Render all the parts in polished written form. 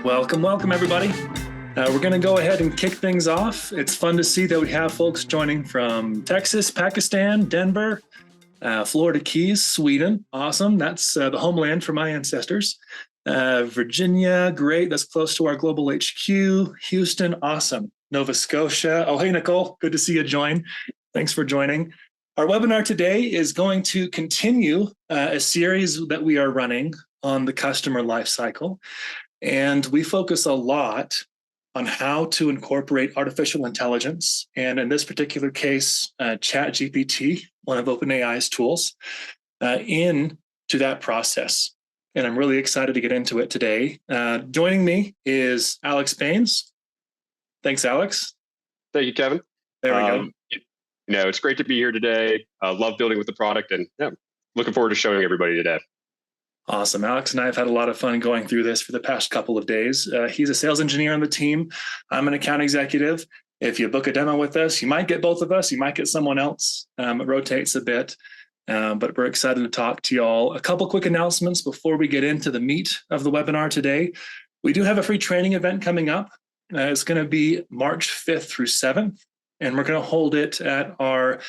Welcome, welcome, everybody. We're going to go ahead and kick things off. It's fun to see that we have folks joining from Texas, Pakistan, Denver, Florida Keys, Sweden. Awesome. That's the homeland for my ancestors. Virginia, great. That's close to our global HQ. Houston, awesome. Nova Scotia. Oh, hey, Nicole. Good to see you join. Thanks for joining. Our webinar today is going to continue a series that we are running on the customer lifecycle. And we focus a lot on how to incorporate artificial intelligence, and in this particular case, ChatGPT, one of OpenAI's tools, into that process. And I'm really excited to get into it today. Joining me is Alex Baines. Thanks, Alex. Thank you, Kevin. There we go. It's great to be here today. Love building with the product, and looking forward to showing everybody today. Awesome. Alex and I have had a lot of fun going through this for the past couple of days. He's a sales engineer on the team. I'm an account executive. If you book a demo with us, you might get both of us. You might get someone else. It rotates a bit, but we're excited to talk to y'all. A couple quick announcements before we get into the meat of the webinar today. We do have a free training event coming up. It's going to be March 5th through 7th, and we're going to hold it at our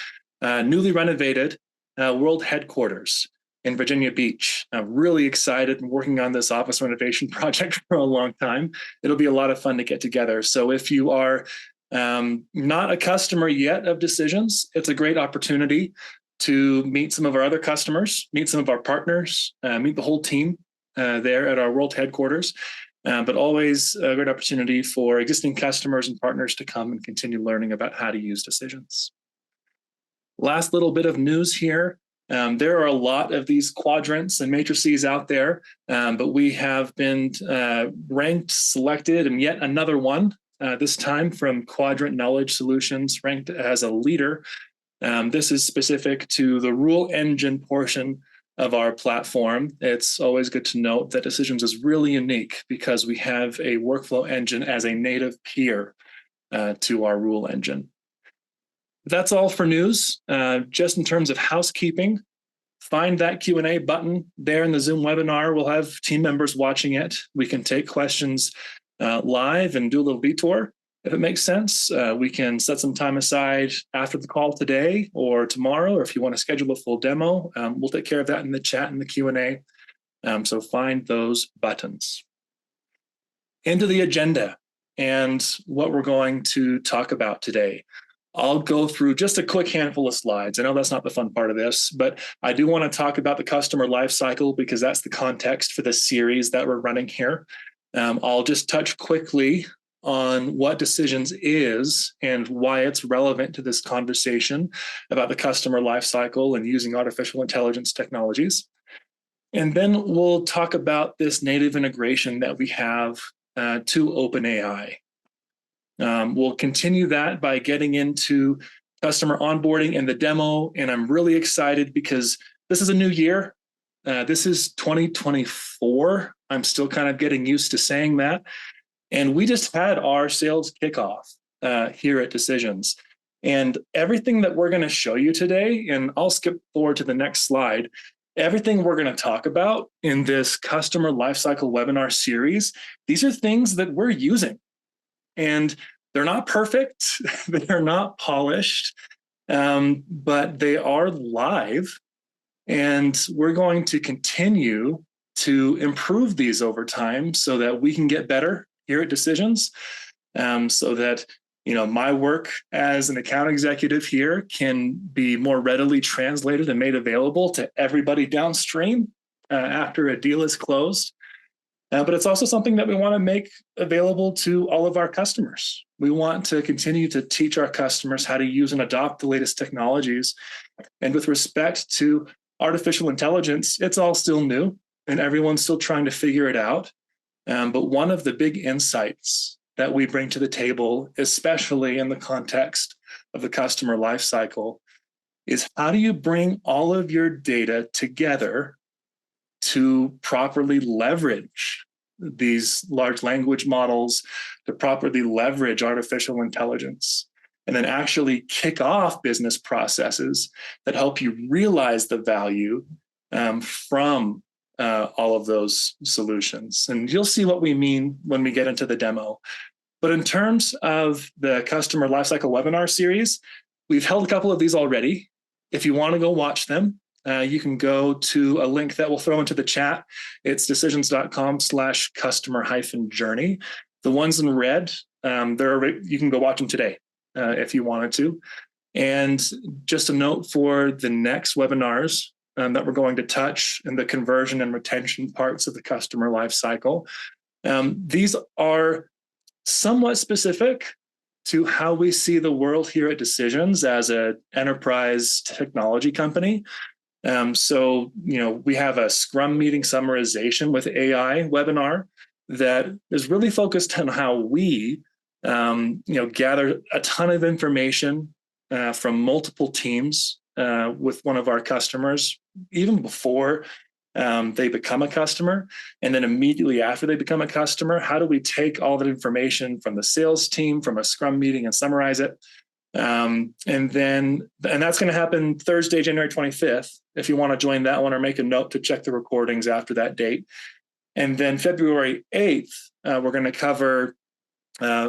newly renovated world headquarters in Virginia Beach. I'm really excited and working on this office renovation project for a long time. It'll be a lot of fun to get together. So if you are not a customer yet of Decisions, it's a great opportunity to meet some of our other customers, meet some of our partners, meet the whole team there at our world headquarters. But always a great opportunity for existing customers and partners to come and continue learning about how to use Decisions. Last little bit of news here. There are a lot of these quadrants and matrices out there, but we have been ranked, selected, and yet another one, this time from Quadrant Knowledge Solutions, ranked as a leader. This is specific to the rule engine portion of our platform. It's always good to note that Decisions is really unique because we have a workflow engine as a native peer to our rule engine. That's all for news. Just in terms of housekeeping, find that Q&A button there in the Zoom webinar. We'll have team members watching it. We can take questions live and do a little detour if it makes sense. We can set some time aside after the call today or tomorrow, or if you want to schedule a full demo, we'll take care of that in the chat and the Q&A. So find those buttons. Into the agenda and what we're going to talk about today. I'll go through just a quick handful of slides. I know that's not the fun part of this, but I do want to talk about the customer lifecycle because that's the context for the series that we're running here. I'll just touch quickly on what Decisions is and why it's relevant to this conversation about the customer lifecycle and using artificial intelligence technologies. And then we'll talk about this native integration that we have to OpenAI. We'll continue that by getting into customer onboarding and the demo. And I'm really excited because this is a new year. This is 2024. I'm still kind of getting used to saying that. And we just had our sales kickoff here at Decisions. And everything that we're going to show you today, and I'll skip forward to the next slide, everything we're going to talk about in this customer lifecycle webinar series, these are things that we're using. And they're not perfect, they're not polished, but they are live. And we're going to continue to improve these over time so that we can get better here at Decisions, so that my work as an account executive here can be more readily translated and made available to everybody downstream after a deal is closed. But it's also something that we want to make available to all of our customers. We want to continue to teach our customers how to use and adopt the latest technologies. And with respect to artificial intelligence, it's all still new and everyone's still trying to figure it out. But one of the big insights that we bring to the table, especially in the context of the customer lifecycle, is how do you bring all of your data together to properly leverage these large language models, to properly leverage artificial intelligence, and then actually kick off business processes that help you realize the value from all of those solutions. And you'll see what we mean when we get into the demo. But in terms of the customer lifecycle webinar series, we've held a couple of these already. If you want to go watch them, you can go to a link that we'll throw into the chat. It's decisions.com/customer-journey. The ones in red, you can go watch them today if you wanted to. And just a note for the next webinars that we're going to touch in the conversion and retention parts of the customer lifecycle. These are somewhat specific to how we see the world here at Decisions as an enterprise technology company. So, we have a Scrum meeting summarization with AI webinar that is really focused on how we, gather a ton of information from multiple teams with one of our customers, even before they become a customer. And then immediately after they become a customer, how do we take all that information from the sales team, from a Scrum meeting, and summarize it? And that's going to happen Thursday, January 25th, if you want to join that one, or make a note to check the recordings after that date. And then February 8th, we're going to cover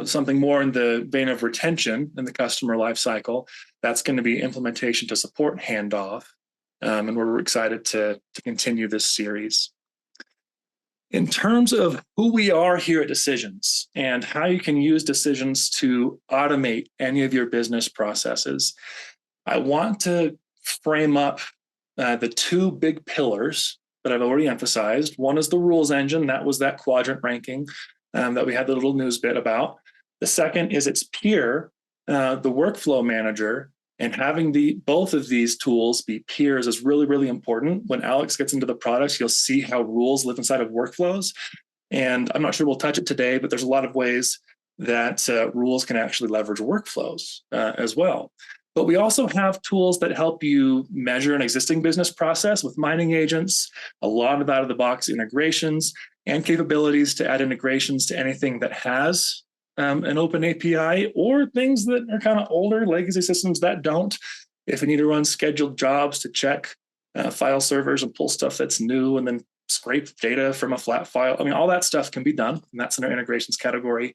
something more in the vein of retention in the customer lifecycle. That's going to be implementation to support handoff. And we're excited to continue this series. In terms of who we are here at Decisions and how you can use Decisions to automate any of your business processes, I want to frame up the two big pillars that I've already emphasized. One is the rules engine. That was that quadrant ranking that we had the little news bit about. The second is its peer, the workflow manager. And having both of these tools be peers is really, really important. When Alex gets into the products, you'll see how rules live inside of workflows. And I'm not sure we'll touch it today, but there's a lot of ways that rules can actually leverage workflows as well. But we also have tools that help you measure an existing business process with mining agents, a lot of out-of-the-box integrations, and capabilities to add integrations to anything that has an open API, or things that are kind of older legacy systems that don't. If you need to run scheduled jobs to check file servers and pull stuff that's new and then scrape data from a flat file, all that stuff can be done, and that's in our integrations category.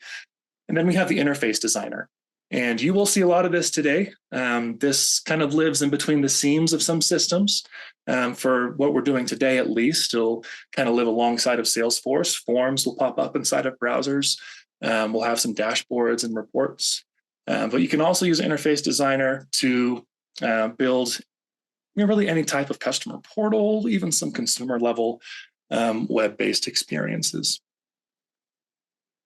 And then we have the interface designer. And you will see a lot of this today. This kind of lives in between the seams of some systems. For what we're doing today, at least, it'll kind of live alongside of Salesforce. Forms will pop up inside of browsers. We'll have some dashboards and reports. But you can also use Interface Designer to build really any type of customer portal, even some consumer level web-based experiences.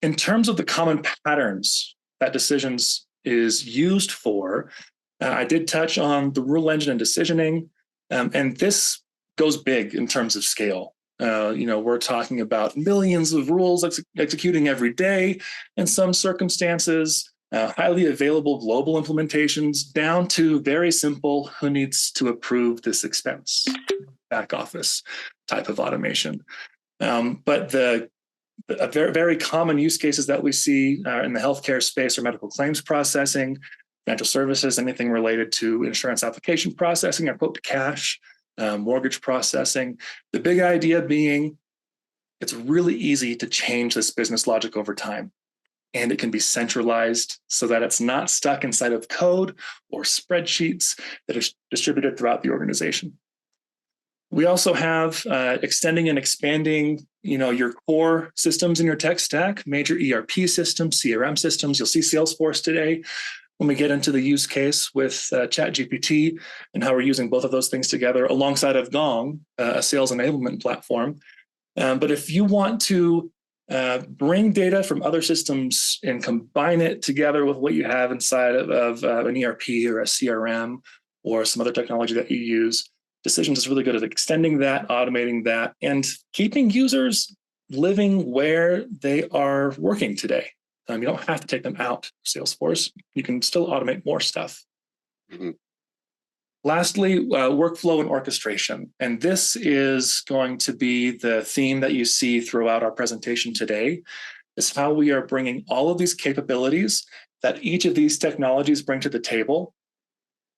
In terms of the common patterns that Decisions is used for, I did touch on the rule engine and decisioning, and this goes big in terms of scale. We're talking about millions of rules executing every day in some circumstances, highly available global implementations, down to very simple, who needs to approve this expense, back office type of automation. But very, very common use cases that we see in the healthcare space are medical claims processing, financial services, anything related to insurance application processing or quote to cash, mortgage processing. The big idea being it's really easy to change this business logic over time, and it can be centralized so that it's not stuck inside of code or spreadsheets that are distributed throughout the organization. We also have extending and expanding, your core systems in your tech stack, major ERP systems, CRM systems. You'll see Salesforce today when we get into the use case with ChatGPT and how we're using both of those things together alongside of Gong, a sales enablement platform. But if you want to bring data from other systems and combine it together with what you have inside of an ERP or a CRM or some other technology that you use, Decisions is really good at extending that, automating that, and keeping users living where they are working today. You don't have to take them out of Salesforce. You can still automate more stuff. Mm-hmm. Lastly, workflow and orchestration. And this is going to be the theme that you see throughout our presentation today, is how we are bringing all of these capabilities that each of these technologies bring to the table,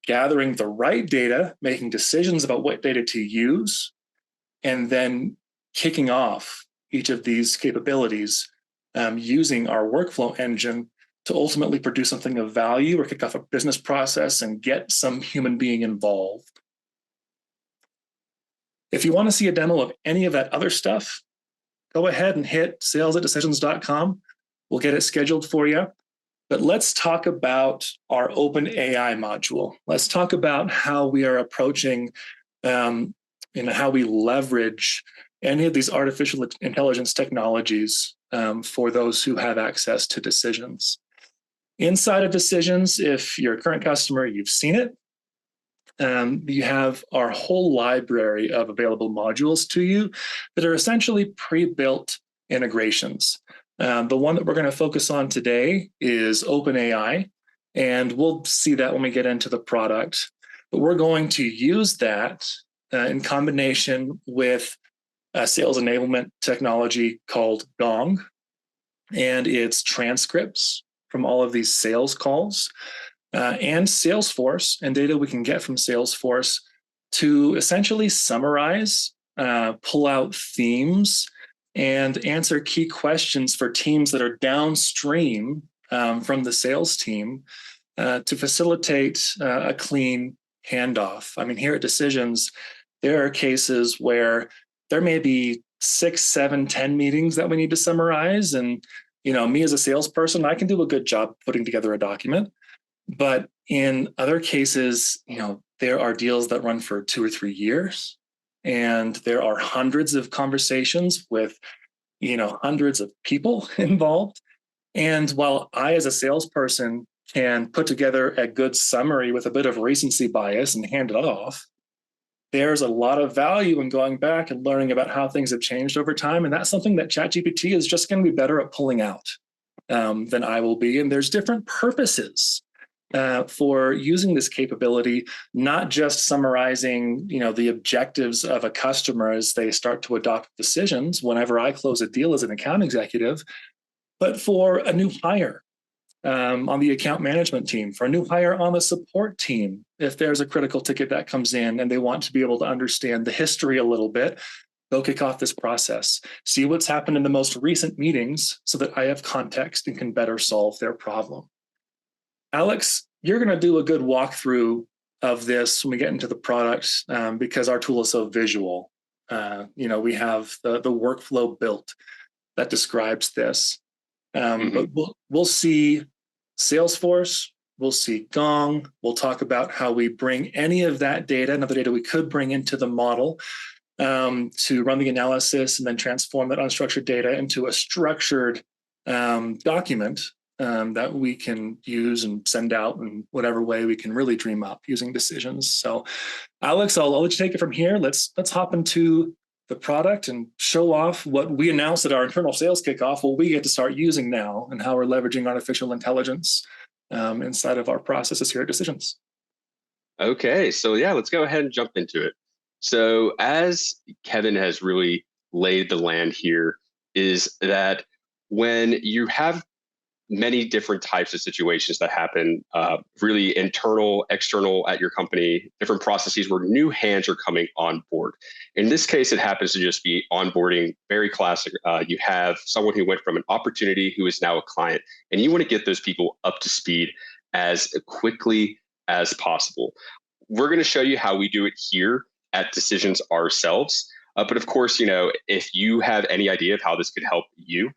gathering the right data, making decisions about what data to use, and then kicking off each of these capabilities using our workflow engine to ultimately produce something of value or kick off a business process and get some human being involved. If you want to see a demo of any of that other stuff, go ahead and hit sales@decisions.com. We'll get it scheduled for you. But let's talk about our OpenAI module. Let's talk about how we are approaching how we leverage any of these artificial intelligence technologies for those who have access to Decisions. Inside of Decisions, if you're a current customer, you've seen it. You have our whole library of available modules to you that are essentially pre-built integrations. The one that we're going to focus on today is OpenAI, and we'll see that when we get into the product. But we're going to use that in combination with a sales enablement technology called Gong, and its transcripts from all of these sales calls, and Salesforce and data we can get from Salesforce to essentially summarize, pull out themes, and answer key questions for teams that are downstream from the sales team to facilitate a clean handoff. I mean, here at Decisions, there are cases where there may be 6, 7, 10 meetings that we need to summarize. And, me as a salesperson, I can do a good job putting together a document. But in other cases, there are deals that run for 2 or 3 years. And there are hundreds of conversations with, hundreds of people involved. And while I, as a salesperson, can put together a good summary with a bit of recency bias and hand it off, there's a lot of value in going back and learning about how things have changed over time. And that's something that ChatGPT is just going to be better at pulling out than I will be. And there's different purposes for using this capability, not just summarizing, the objectives of a customer as they start to adopt Decisions whenever I close a deal as an account executive, but for a new hire on the account management team, for a new hire on the support team. If there's a critical ticket that comes in and they want to be able to understand the history a little bit, they'll kick off this process, see what's happened in the most recent meetings so that I have context and can better solve their problem. Alex, you're going to do a good walkthrough of this when we get into the product because our tool is so visual. We have the workflow built that describes this. But we'll see Salesforce, we'll see Gong, we'll talk about how we bring any of that data, and other data we could bring into the model to run the analysis and then transform that unstructured data into a structured document that we can use and send out in whatever way we can really dream up using Decisions. So Alex, I'll let you take it from here. Let's hop into the product and show off what we announced at our internal sales kickoff, what we get to start using now and how we're leveraging artificial intelligence inside of our processes here at Decisions. Okay, so let's go ahead and jump into it. So as Kevin has really laid the land here, is that when you have many different types of situations that happen, really internal, external at your company, different processes where new hands are coming on board. In this case, it happens to just be onboarding, very classic. You have someone who went from an opportunity who is now a client, and you want to get those people up to speed as quickly as possible. We're going to show you how we do it here at Decisions ourselves. But of course, if you have any idea of how this could help you,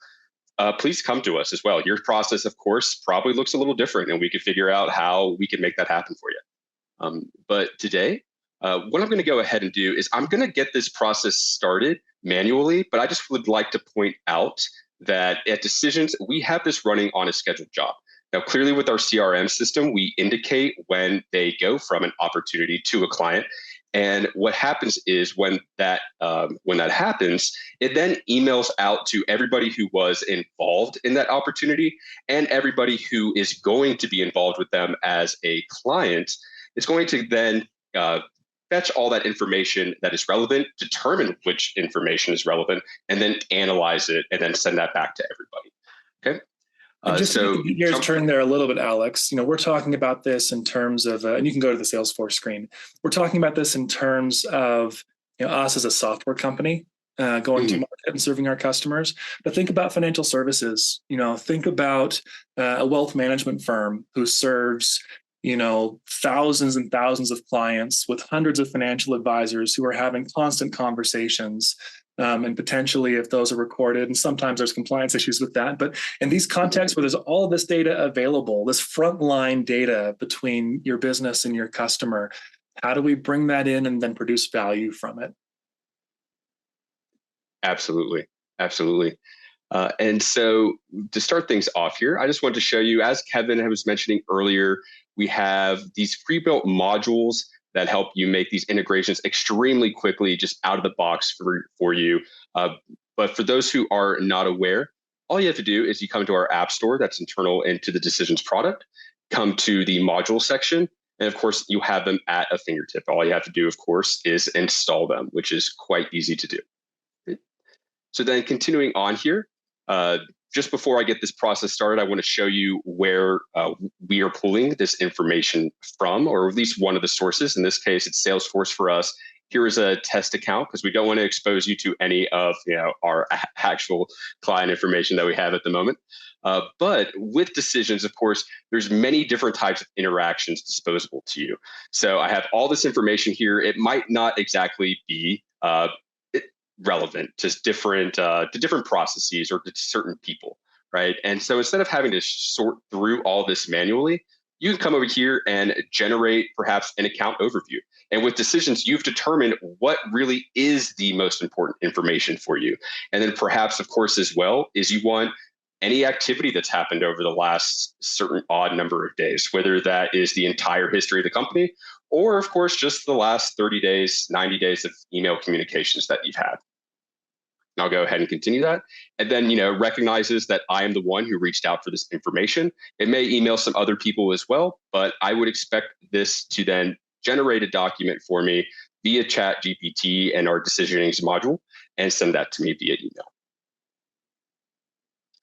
please come to us as well. Your process, of course, probably looks a little different, and we could figure out how we can make that happen for you. But today, what I'm going to go ahead and do is I'm going to get this process started manually, but I just would like to point out that at Decisions, we have this running on a scheduled job. Now, clearly with our CRM system, we indicate when they go from an opportunity to a client. And what happens is when that happens, it then emails out to everybody who was involved in that opportunity and everybody who is going to be involved with them as a client. It's going to then fetch all that information that is relevant, determine which information is relevant, and then analyze it and then send that back to everybody. Okay. Just to get your turn there a little bit, Alex, we're talking about this in terms of, and you can go to the Salesforce screen. We're talking about this in terms of us as a software company. going to Mhm. market and serving our customers. But think about financial services. Think about a wealth management firm who serves thousands and thousands of clients with hundreds of financial advisors who are having constant conversations. And potentially, if those are recorded, and sometimes there's compliance issues with that. But in these contexts where there's all of this data available, this frontline data between your business and your customer, how do we bring that in and then produce value from it? Absolutely. Absolutely. And so to start things off here, I just want to show you, as Kevin was mentioning earlier, we have these pre-built modules that help you make these integrations extremely quickly, just out of the box for you. But for those who are not aware, all you have to do is you come to our app store that's internal into the Decisions product, come to the module section, and of course, you have them at a fingertip. All you have to do, of course, is install them, which is quite easy to do. So then continuing on here, just before I get this process started, I want to show you where we are pulling this information from, or at least one of the sources. In this case, it's Salesforce for us. Here is a test account because we don't want to expose you to any of our actual client information that we have at the moment. But with Decisions, of course, there's many different types of interactions disposable to you. So I have all this information here. It might not exactly be relevant to different processes or to certain people, right? And so instead of having to sort through all this manually, you can come over here and generate perhaps an account overview. And with Decisions, you've determined what really is the most important information for you. And then perhaps, of course, as well, is you want any activity that's happened over the last certain odd number of days, whether that is the entire history of the company, or of course, just the last 30 days, 90 days of email communications that you've had. And I'll go ahead and continue that. And then, recognizes that I am the one who reached out for this information. It may email some other people as well, but I would expect this to then generate a document for me via ChatGPT and our decisioning module and send that to me via email.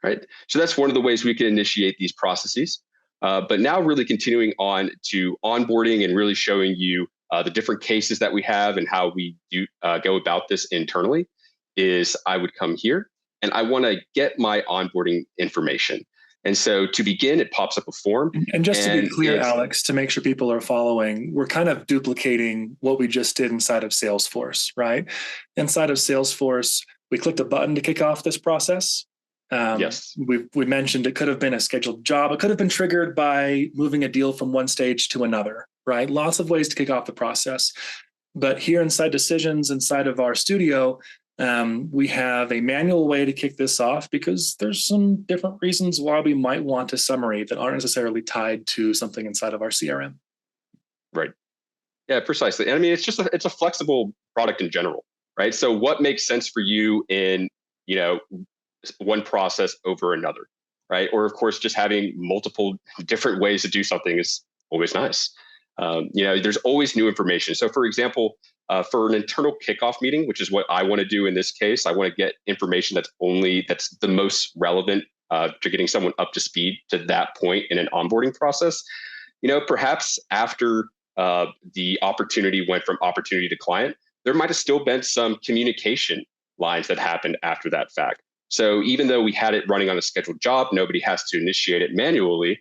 Right. So that's one of the ways we can initiate these processes. But now really continuing on to onboarding and really showing you the different cases that we have and how we do go about this internally is I would come here and I want to get my onboarding information. And so to begin, it pops up a form. And just to be clear, Alex, to make sure people are following, we're kind of duplicating what we just did inside of Salesforce, right? Inside of Salesforce, we clicked a button to kick off this process. Yes. We mentioned it could have been a scheduled job. It could have been triggered by moving a deal from one stage to another, right? Lots of ways to kick off the process. But here inside Decisions, inside of our studio, we have a manual way to kick this off because there's some different reasons why we might want a summary that aren't necessarily tied to something inside of our CRM. Right. Yeah, precisely. And I mean, it's a flexible product in general, right? So what makes sense for you in, one process over another, right? Or of course, just having multiple different ways to do something is always nice. There's always new information. So for example, for an internal kickoff meeting, which is what I want to do in this case, I want to get information that's the most relevant to getting someone up to speed to that point in an onboarding process. Perhaps after the opportunity went from opportunity to client, there might have still been some communication lines that happened after that fact. So even though we had it running on a scheduled job, nobody has to initiate it manually.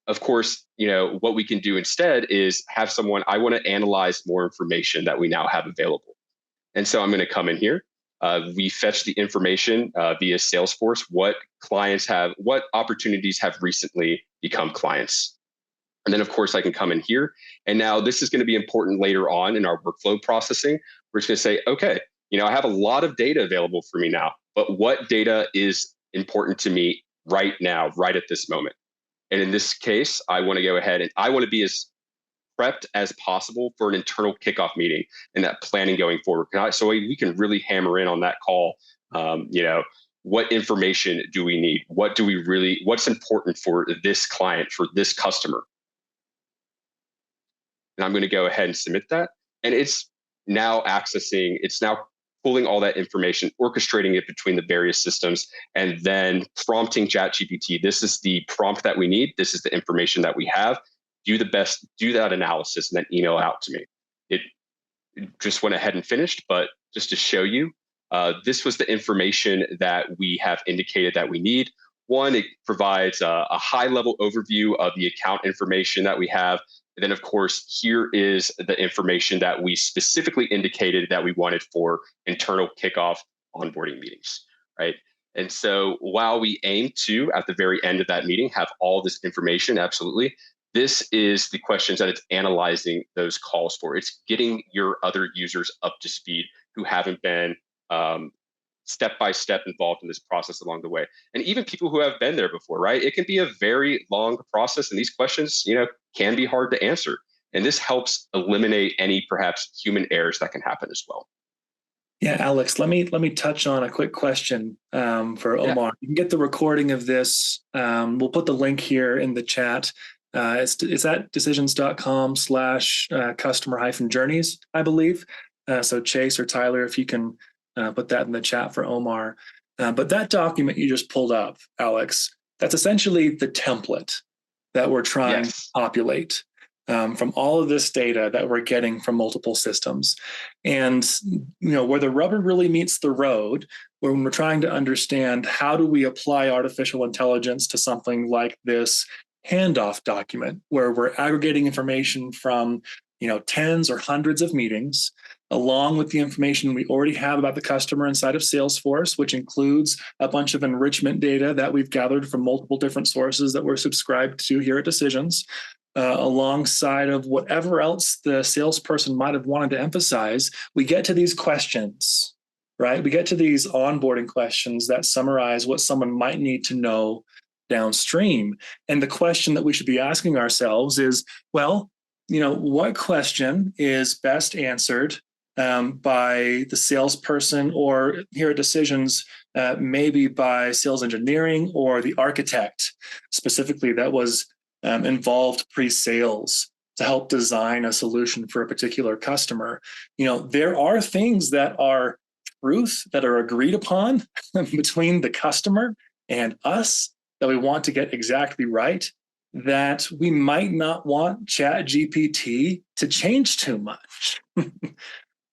Of course, what we can do instead is have someone, I want to analyze more information that we now have available. And so I'm going to come in here. We fetch the information via Salesforce, what opportunities have recently become clients. And then of course I can come in here. And now this is going to be important later on in our workflow processing. We're just going to say, okay, I have a lot of data available for me now, but what data is important to me right now, right at this moment? And in this case, I want to go ahead and I want to be as prepped as possible for an internal kickoff meeting and that planning going forward. So we can really hammer in on that call. What information do we need? What's important for this client, for this customer? And I'm going to go ahead and submit that. And it's now pulling all that information, orchestrating it between the various systems, and then prompting ChatGPT. This is the prompt that we need. This is the information that we have. Do that analysis, and then email out to me. It just went ahead and finished, but just to show you, this was the information that we have indicated that we need. One, it provides a high-level overview of the account information that we have. And then, of course, here is the information that we specifically indicated that we wanted for internal kickoff onboarding meetings, right? And so while we aim to, at the very end of that meeting, have all this information, absolutely, this is the questions that it's analyzing those calls for. It's getting your other users up to speed who haven't been step by step involved in this process along the way. And even people who have been there before, right? It can be a very long process, and these questions, can be hard to answer. And this helps eliminate any perhaps human errors that can happen as well. Yeah, Alex, let me touch on a quick question for Omar. Yeah. You can get the recording of this. We'll put the link here in the chat. It's at decisions.com/customer-journeys, I believe. So Chase or Tyler, if you can put that in the chat for Omar. But that document you just pulled up, Alex, that's essentially the template that we're trying to populate from all of this data that we're getting from multiple systems. And where the rubber really meets the road, when we're trying to understand how do we apply artificial intelligence to something like this handoff document, where we're aggregating information from tens or hundreds of meetings, along with the information we already have about the customer inside of Salesforce, which includes a bunch of enrichment data that we've gathered from multiple different sources that we're subscribed to here at Decisions, alongside of whatever else the salesperson might have wanted to emphasize. We get to these questions, right? We get to these onboarding questions that summarize what someone might need to know downstream. And the question that we should be asking ourselves is, well, what question is best answered by the salesperson, or here at Decisions, maybe by sales engineering or the architect specifically that was involved pre-sales to help design a solution for a particular customer. There are things that are truth that are agreed upon between the customer and us that we want to get exactly right, that we might not want ChatGPT to change too much.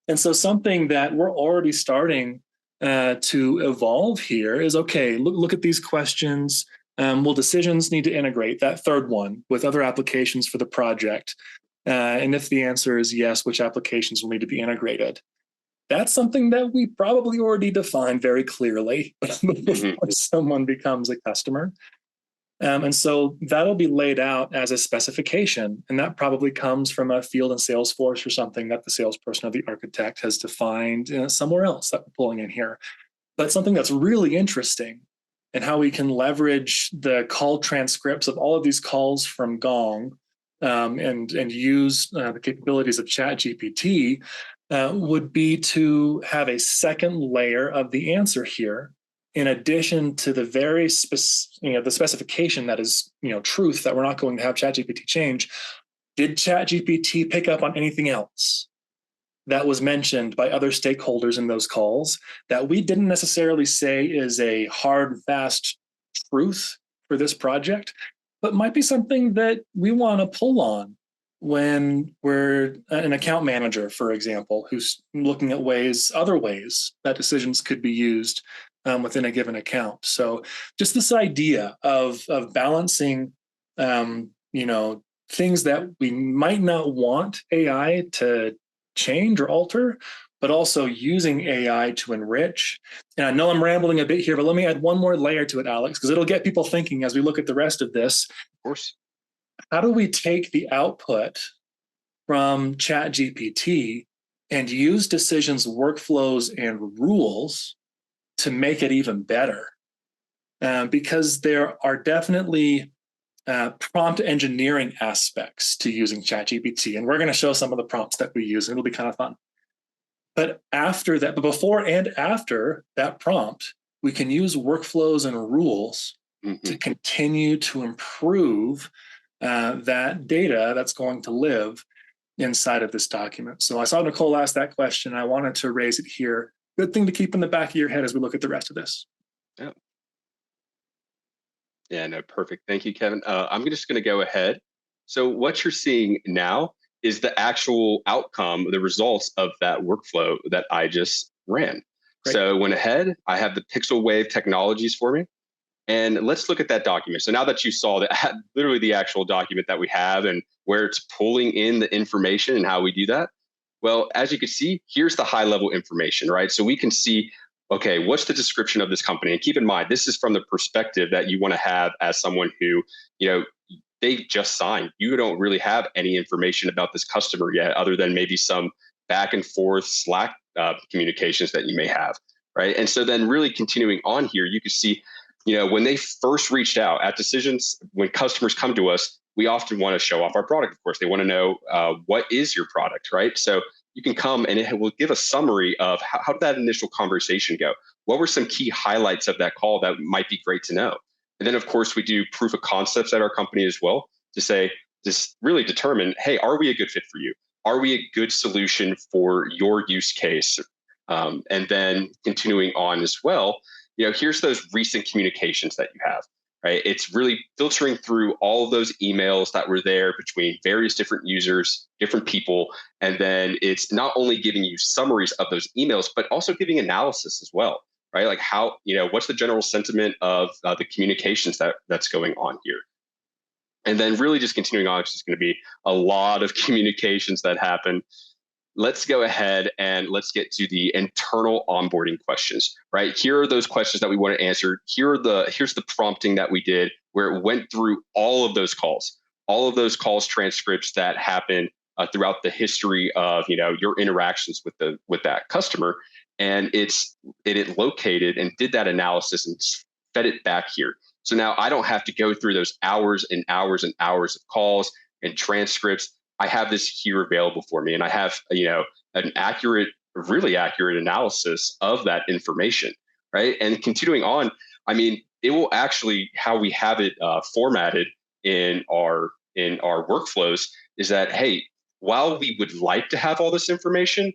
And so something that we're already starting to evolve here is, okay, look at these questions. Will Decisions need to integrate that third one with other applications for the project? And if the answer is yes, which applications will need to be integrated? That's something that we probably already defined very clearly before someone becomes a customer. And so that'll be laid out as a specification, and that probably comes from a field in Salesforce or something that the salesperson or the architect has defined somewhere else that we're pulling in here. But something that's really interesting, and how we can leverage the call transcripts of all of these calls from Gong and use the capabilities of ChatGPT would be to have a second layer of the answer here, in addition to the very the specification that is truth that we're not going to have ChatGPT change. Did ChatGPT pick up on anything else that was mentioned by other stakeholders in those calls that we didn't necessarily say is a hard and fast truth for this project, but might be something that we want to pull on when we're an account manager, for example, who's looking at other ways that decisions could be used within a given account. So just this idea of balancing, things that we might not want AI to change or alter, but also using AI to enrich. And I know I'm rambling a bit here, but let me add one more layer to it, Alex, because it'll get people thinking as we look at the rest of this. Of course. How do we take the output from ChatGPT and use Decisions workflows and rules to make it even better? Because there are definitely prompt engineering aspects to using ChatGPT, and we're going to show some of the prompts that we use, and it'll be kind of fun. But before and after that prompt, we can use workflows and rules to continue to improve that data that's going to live inside of this document. So I saw Nicole ask that question. I wanted to raise it here. Good thing to keep in the back of your head as we look at the rest of this. Yeah, no, perfect. Thank you, Kevin. I'm just going to go ahead. So what you're seeing now is the actual outcome, the results of that workflow that I just ran. Great. So went ahead, I have the pixel wave technologies for me. And let's look at that document. So now that you saw that, literally the actual document that we have and where it's pulling in the information and how we do that, well, as you can see, here's the high level information, right? So we can see, okay, what's the description of this company? And keep in mind, this is from the perspective that you want to have as someone who, they just signed. You don't really have any information about this customer yet, other than maybe some back and forth Slack communications that you may have, right? And so then really continuing on here, you can see, when they first reached out at decisions, when customers come to us, we often want to show off our product. Of course, they want to know what is your product, right? So you can come and it will give a summary of how did that initial conversation go? What were some key highlights of that call that might be great to know? And then, of course, we do proof of concepts at our company as well to say, just really determine, hey, are we a good fit for you? Are we a good solution for your use case? And then continuing on as well, here's those recent communications that you have, right? It's really filtering through all of those emails that were there between various different users, different people. And then it's not only giving you summaries of those emails, but also giving analysis as well, right? Like how, what's the general sentiment of the communications that's going on here? And then really just continuing on, it's just going to be a lot of communications that happen. Let's go ahead and let's get to the internal onboarding questions, right? Here are those questions that we want to answer. Here's the prompting that we did where it went through all of those calls transcripts that happen throughout the history of, your interactions with that customer. And it located and did that analysis and fed it back here. So now I don't have to go through those hours and hours and hours of calls and transcripts. I have this here available for me, and I have an really accurate analysis of that information, right? And continuing on, I mean, it will actually, how we have it formatted in our workflows is that, hey, while we would like to have all this information,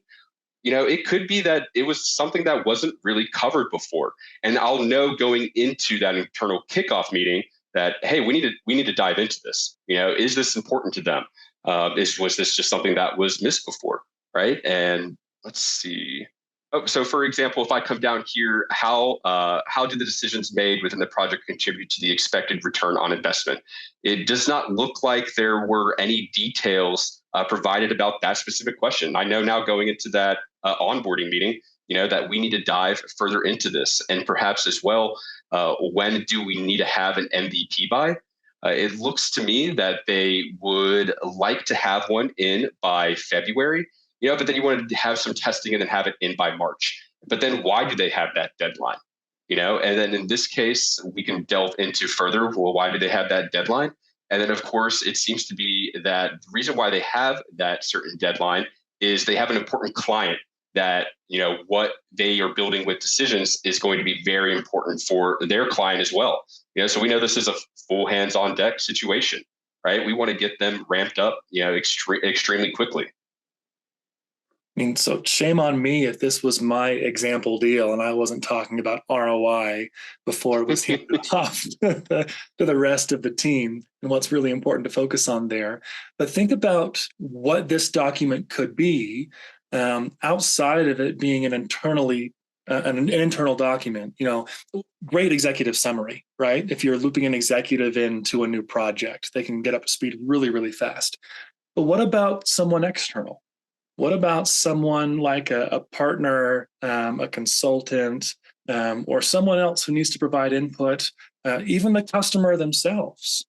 it could be that it was something that wasn't really covered before, and I'll know going into that internal kickoff meeting that, hey, we need to dive into this. Is this important to them? Was this just something that was missed before, right? And let's see. Oh, so for example, if I come down here, how did the decisions made within the project contribute to the expected return on investment? It does not look like there were any details provided about that specific question. I know now going into that onboarding meeting, that we need to dive further into this, and perhaps as well, when do we need to have an MVP by? It looks to me that they would like to have one in by February, but then you wanted to have some testing and then have it in by March. But then why do they have that deadline? And then in this case, we can delve into further, well, why do they have that deadline? And then, of course, it seems to be that the reason why they have that certain deadline is they have an important client that, what they are building with decisions is going to be very important for their client as well. So we know this is a full hands on deck situation, right? We want to get them ramped up, extremely quickly. I mean, so shame on me if this was my example deal and I wasn't talking about ROI before it was handed off to the rest of the team and what's really important to focus on there. But think about what this document could be outside of it being an internal document. Great executive summary, right? If you're looping an executive into a new project, they can get up to speed really, really fast. But what about someone external? What about someone like a partner, a consultant, or someone else who needs to provide input, even the customer themselves?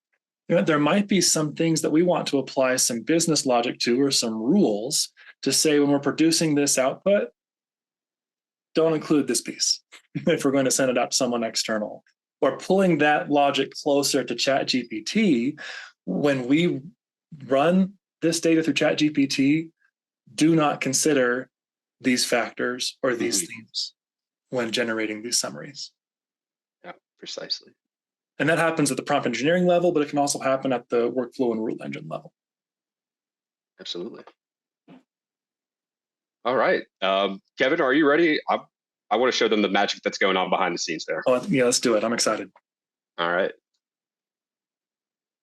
There might be some things that we want to apply some business logic to, or some rules to say when we're producing this output, don't include this piece if we're going to send it out to someone external. Or pulling that logic closer to ChatGPT, when we run this data through ChatGPT, do not consider these factors or these themes when generating these summaries. Yeah, precisely. And that happens at the prompt engineering level, but it can also happen at the workflow and rule engine level. Absolutely. All right. Kevin, are you ready? I want to show them the magic that's going on behind the scenes there. Oh, yeah, let's do it. I'm excited. All right.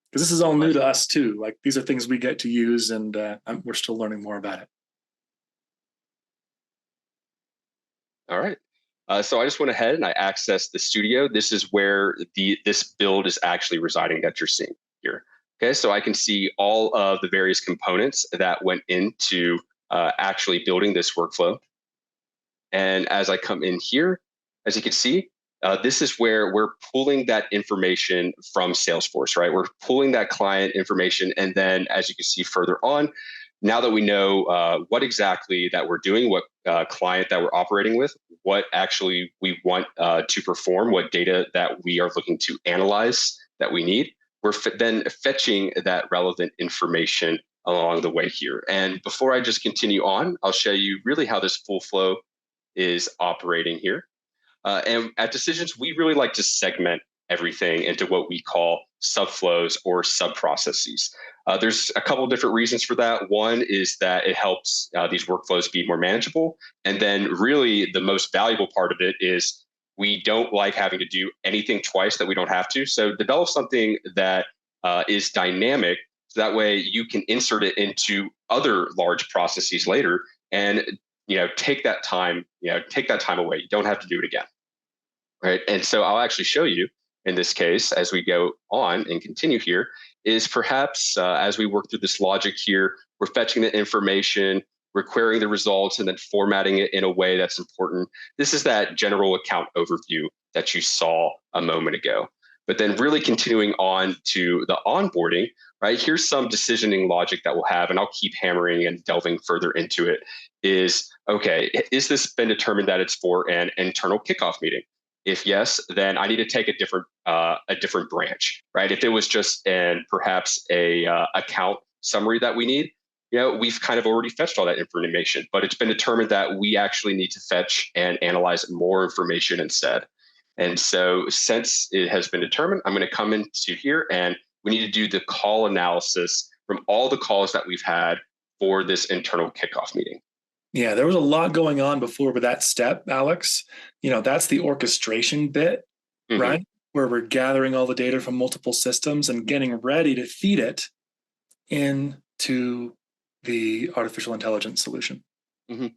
Because this is all new to us too. Like, these are things we get to use, and we're still learning more about it. All right. So I just went ahead and I accessed the studio. This is where this build is actually residing that you're seeing here. Okay, so I can see all of the various components that went into actually building this workflow. And as I come in here, as you can see, this is where we're pulling that information from Salesforce, right? We're pulling that client information. And then as you can see further on, now that we know what exactly that we're doing, what client that we're operating with, what actually we want to perform, what data that we are looking to analyze that we need, we're then fetching that relevant information along the way here. And before I just continue on, I'll show you really how this full flow is operating here. And at Decisions, we really like to segment everything into what we call subflows or sub-processes. There's a couple of different reasons for that. One is that it helps these workflows be more manageable. And then really the most valuable part of it is we don't like having to do anything twice that we don't have to. So develop something that is dynamic. So that way you can insert it into other large processes later and take that time away. You don't have to do it again. Right. And so I'll actually show you in this case, as we go on and continue here, is perhaps as we work through this logic here, we're fetching the information, we're querying the results, and then formatting it in a way that's important. This is that general account overview that you saw a moment ago. But then really continuing on to the onboarding, right? Here's some decisioning logic that we'll have, and I'll keep hammering and delving further into it, is, okay, is this been determined that it's for an internal kickoff meeting? If yes, then I need to take a different branch, right? If it was just perhaps a account summary that we need, we've kind of already fetched all that information, but it's been determined that we actually need to fetch and analyze more information instead. And so since it has been determined, I'm going to come into here and we need to do the call analysis from all the calls that we've had for this internal kickoff meeting. Yeah, there was a lot going on before with that step, Alex. That's the orchestration bit, right? Where we're gathering all the data from multiple systems and getting ready to feed it into the artificial intelligence solution. Mm-hmm.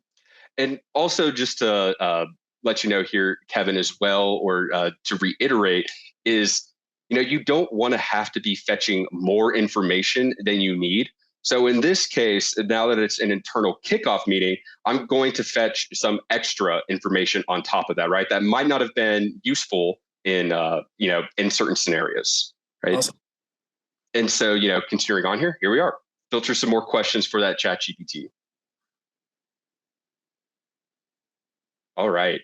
And also just to let you know here, Kevin, as well, or to reiterate, is you don't want to have to be fetching more information than you need. So in this case, now that it's an internal kickoff meeting, I'm going to fetch some extra information on top of that, right? That might not have been useful in in certain scenarios, right? Awesome. And so continuing on here we are. Filter some more questions for that ChatGPT. All right.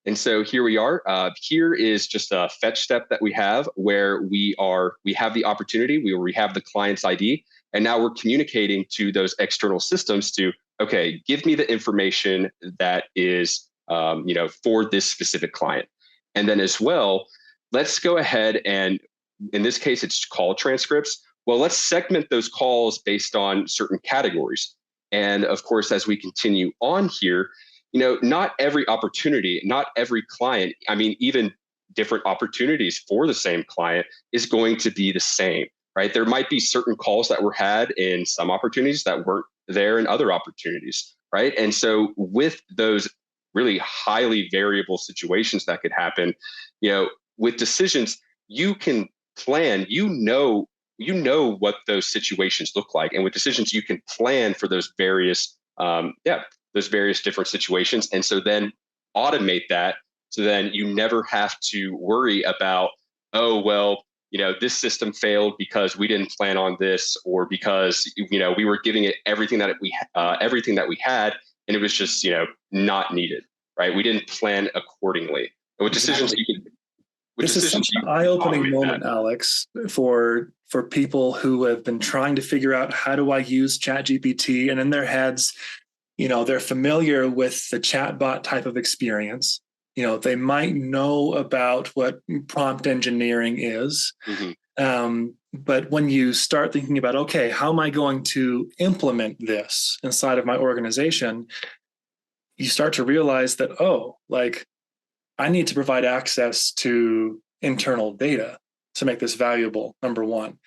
And so here we are. Here is just a fetch step that we have where we have the opportunity, we have the client's ID, and now we're communicating to those external systems to, okay, give me the information that is, for this specific client. And then as well, let's go ahead and, in this case, it's call transcripts. Well, let's segment those calls based on certain categories. And of course, as we continue on here, not every opportunity, not every client, I mean, even different opportunities for the same client is going to be the same, right? There might be certain calls that were had in some opportunities that weren't there in other opportunities, right? And so with those really highly variable situations that could happen, with Decisions, you can plan, what those situations look like. And with Decisions, you can plan for those various those various different situations. And so then automate that. So then you never have to worry about, oh, well, this system failed because we didn't plan on this, or because, we were giving it everything that we had, and it was just, not needed, right? We didn't plan accordingly. And with Decisions, you can, this is such an eye-opening moment, Alex, for people who have been trying to figure out, how do I use ChatGPT? And in their heads, they're familiar with the chatbot type of experience. They might know about what prompt engineering is. But when you start thinking about, okay, how am I going to implement this inside of my organization? You start to realize that, I need to provide access to internal data to make this valuable, number one.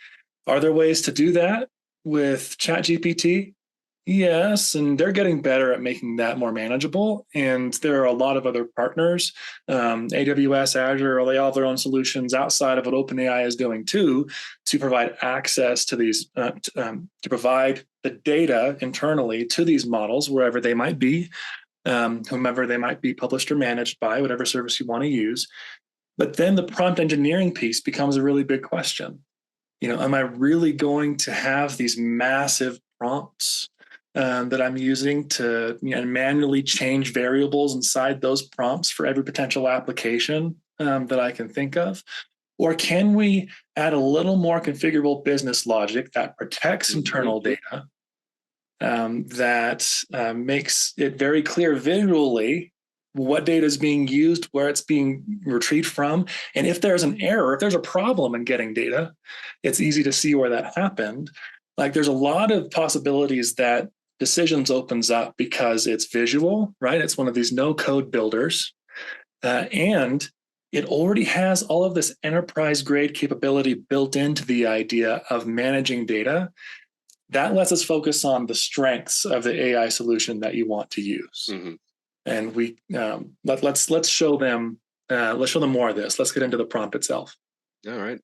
Are there ways to do that with ChatGPT? Yes, and they're getting better at making that more manageable. And there are a lot of other partners, AWS, Azure, they all have their own solutions outside of what OpenAI is doing too, to provide access to these, to provide the data internally to these models wherever they might be, whomever they might be published or managed by, whatever service you want to use. But then the prompt engineering piece becomes a really big question. Am I really going to have these massive prompts that I'm using to manually change variables inside those prompts for every potential application that I can think of? Or can we add a little more configurable business logic that protects internal data, that makes it very clear visually what data is being used, where it's being retrieved from, and if there's an error, if there's a problem in getting data, it's easy to see where that happened. Like there's a lot of possibilities that decisions opens up because it's visual, right? It's one of these no code builders, and it already has all of this enterprise grade capability built into the idea of managing data. That lets us focus on the strengths of the AI solution that you want to use. Mm-hmm. And we let's show them more of this. Let's get into the prompt itself. All right.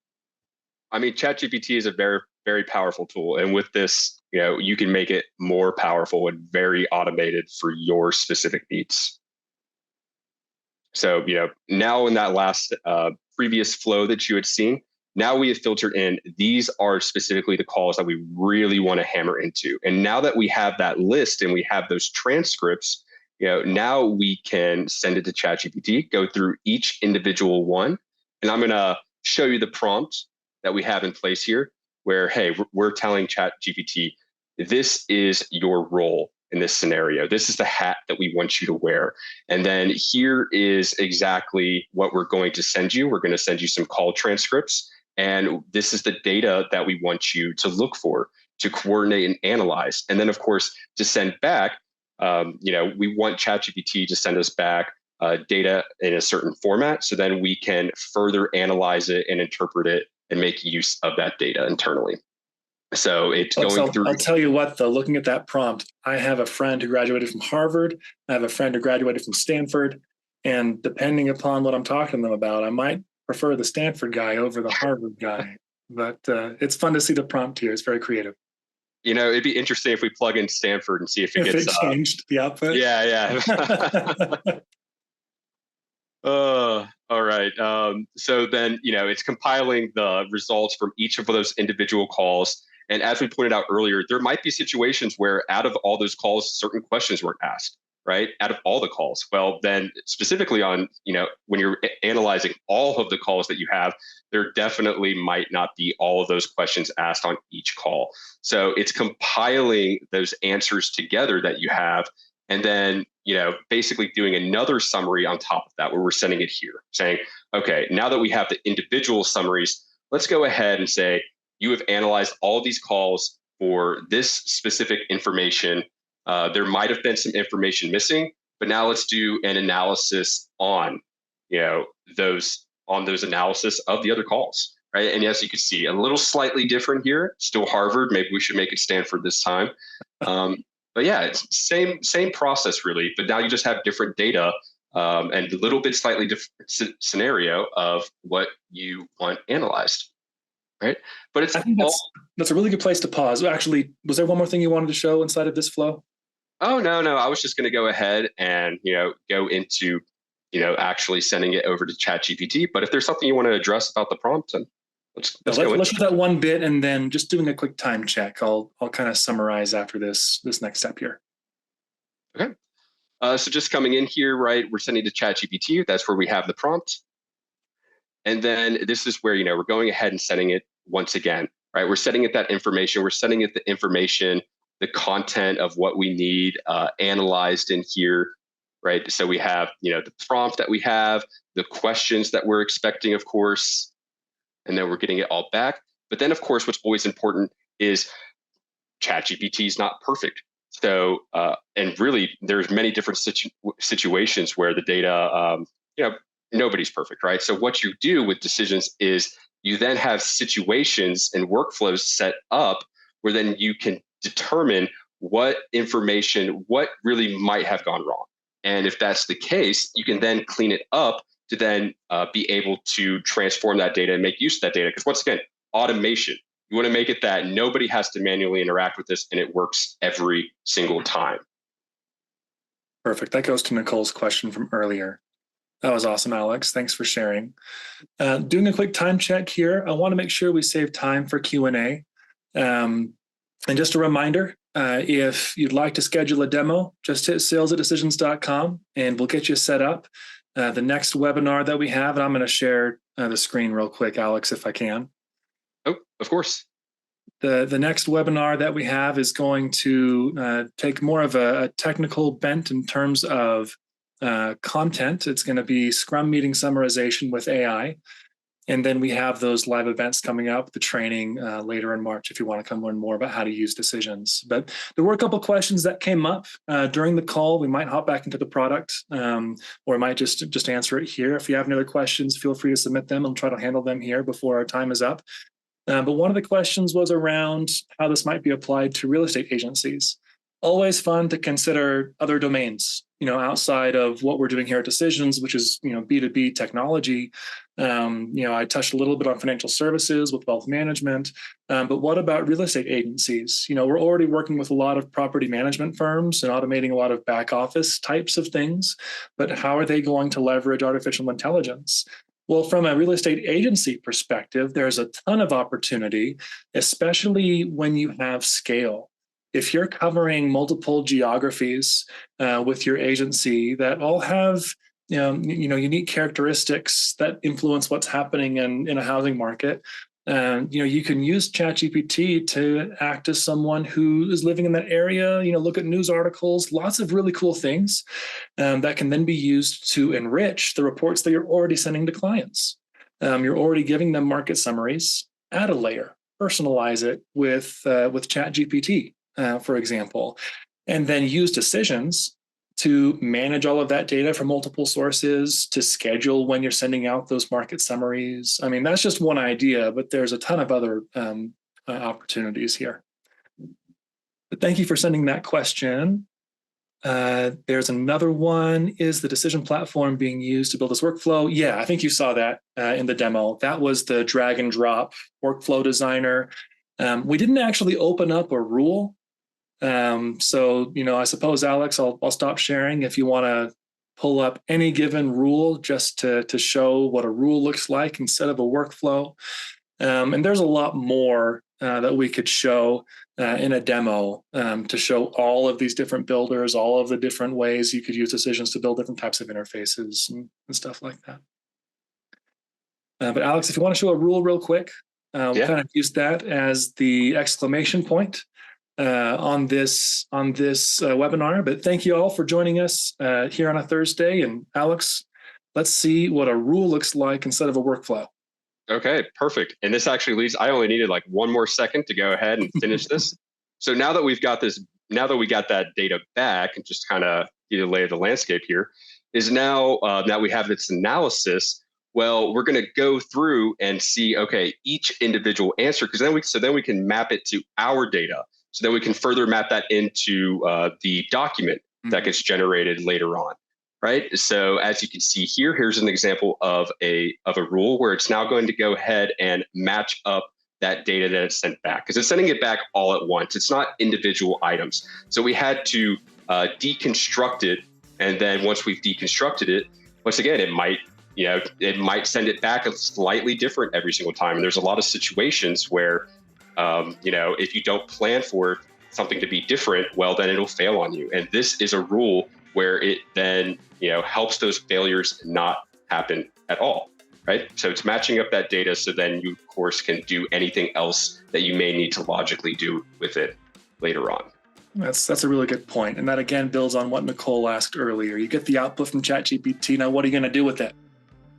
I mean, ChatGPT is a very, very powerful tool, and with this, you can make it more powerful and very automated for your specific needs. So, now in that last previous flow that you had seen, now we have filtered in, these are specifically the calls that we really want to hammer into. And now that we have that list and we have those transcripts, now we can send it to ChatGPT, go through each individual one. And I'm going to show you the prompt that we have in place here where, hey, we're telling ChatGPT, this is your role in this scenario. This is the hat that we want you to wear. And then here is exactly what we're going to send you. We're going to send you some call transcripts. And this is the data that we want you to look for, to coordinate and analyze. And then, of course, to send back, we want ChatGPT to send us back data in a certain format. So then we can further analyze it and interpret it and make use of that data internally. So it's going through. I'll tell you what, though, looking at that prompt, I have a friend who graduated from Harvard. I have a friend who graduated from Stanford. And depending upon what I'm talking to them about, I might prefer the Stanford guy over the Harvard guy. But it's fun to see the prompt here. It's very creative. It'd be interesting if we plug in Stanford and see if it gets changed the output. Yeah. All right. So then, it's compiling the results from each of those individual calls. And as we pointed out earlier, there might be situations where out of all those calls, certain questions weren't asked, right? Out of all the calls. Well, then specifically on, when you're analyzing all of the calls that you have, there definitely might not be all of those questions asked on each call. So it's compiling those answers together that you have, and then, basically doing another summary on top of that, where we're sending it here, saying, okay, now that we have the individual summaries, let's go ahead and say, you have analyzed all these calls for this specific information. There might have been some information missing, but now let's do an analysis on, those analysis of the other calls, right? And yes, you can see a little slightly different here. Still Harvard. Maybe we should make it Stanford this time. But yeah, it's same process really, but now you just have different data and a little bit slightly different scenario of what you want analyzed, right? But I think that's a really good place to pause. Actually, was there one more thing you wanted to show inside of this flow? Oh, no. I was just going to go ahead and, go into, actually sending it over to ChatGPT. But if there's something you want to address about the prompt, then let's do that one bit, and then just doing a quick time check. I'll kind of summarize after this next step here. Okay. So just coming in here, right, we're sending to ChatGPT. That's where we have the prompt. And then this is where, we're going ahead and setting it once again, right? We're setting it that information. We're setting it the information, the content of what we need analyzed in here, right? So we have, the prompt that we have, the questions that we're expecting, of course, and then we're getting it all back. But then, of course, what's always important is ChatGPT is not perfect. So, and really, there's many different situations where the data, nobody's perfect, right? So what you do with decisions is you then have situations and workflows set up where then you can determine what information, what really might have gone wrong. And if that's the case, you can then clean it up to then be able to transform that data and make use of that data. Because once again, automation, you want to make it that nobody has to manually interact with this and it works every single time. Perfect. That goes to Nicole's question from earlier. That was awesome, Alex. Thanks for sharing. Doing a quick time check here. I want to make sure we save time for Q&A. And just a reminder, if you'd like to schedule a demo, just hit sales@decisions.com and we'll get you set up. The next webinar that we have, and I'm going to share the screen real quick, Alex, if I can. Oh, of course. The next webinar that we have is going to take more of a technical bent in terms of content. It's going to be Scrum meeting summarization with AI. And then we have those live events coming up, the training later in March, if you want to come learn more about how to use decisions. But there were a couple of questions that came up during the call. We might hop back into the product or we might just answer it here. If you have any other questions, feel free to submit them. I'll try to handle them here before our time is up. But one of the questions was around how this might be applied to real estate agencies. Always fun to consider other domains, outside of what we're doing here at Decisions, which is, B2B technology. I touched a little bit on financial services with wealth management, but what about real estate agencies? We're already working with a lot of property management firms and automating a lot of back office types of things, but how are they going to leverage artificial intelligence? Well, from a real estate agency perspective, there's a ton of opportunity, especially when you have scale. If you're covering multiple geographies with your agency that all have unique characteristics that influence what's happening in a housing market, you can use ChatGPT to act as someone who is living in that area, look at news articles, lots of really cool things that can then be used to enrich the reports that you're already sending to clients. You're already giving them market summaries, add a layer, personalize it with ChatGPT. For example, and then use Decisions to manage all of that data from multiple sources, to schedule when you're sending out those market summaries. I mean, that's just one idea, but there's a ton of other opportunities here. But thank you for sending that question. There's another one. Is the decision platform being used to build this workflow? Yeah, I think you saw that in the demo. That was the drag and drop workflow designer. We didn't actually open up a rule. So, I suppose, Alex, I'll stop sharing if you want to pull up any given rule just to show what a rule looks like instead of a workflow. And there's a lot more that we could show in a demo to show all of these different builders, all of the different ways you could use Decisions to build different types of interfaces and stuff like that. But Alex, if you want to show a rule real quick, we'll kind of use that as the exclamation point on this webinar. But thank you all for joining us here on a Thursday. And Alex, let's see what a rule looks like instead of a workflow. Okay, perfect. And this actually leads, I only needed like one more second to go ahead and finish this. So now that we've got this, now that we got that data back and just kind of get a lay of the landscape here, is now that we have this analysis, well, we're going to go through and see, okay, each individual answer, because then we can map it to our data. So then we can further map that into the document that gets generated later on, right? So as you can see here, here's an example of a rule where it's now going to go ahead and match up that data that it's sent back, because it's sending it back all at once. It's not individual items. So we had to deconstruct it. And then once we've deconstructed it, once again, it might send it back a slightly different every single time. And there's a lot of situations where if you don't plan for something to be different, well, then it'll fail on you. And this is a rule where it then, helps those failures not happen at all, right? So it's matching up that data so then you, of course, can do anything else that you may need to logically do with it later on. That's a really good point. And that, again, builds on what Nicole asked earlier. You get the output from ChatGPT. Now, what are you going to do with it?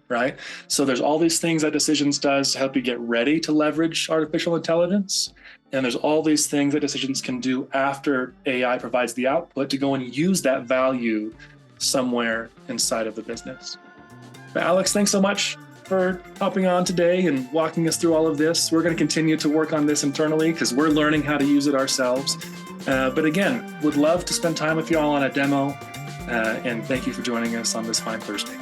Right? So there's all these things that Decisions does to help you get ready to leverage artificial intelligence. And there's all these things that Decisions can do after AI provides the output to go and use that value somewhere inside of the business. But Alex, thanks so much for hopping on today and walking us through all of this. We're going to continue to work on this internally because we're learning how to use it ourselves. But again, would love to spend time with you all on a demo. And thank you for joining us on this fine Thursday.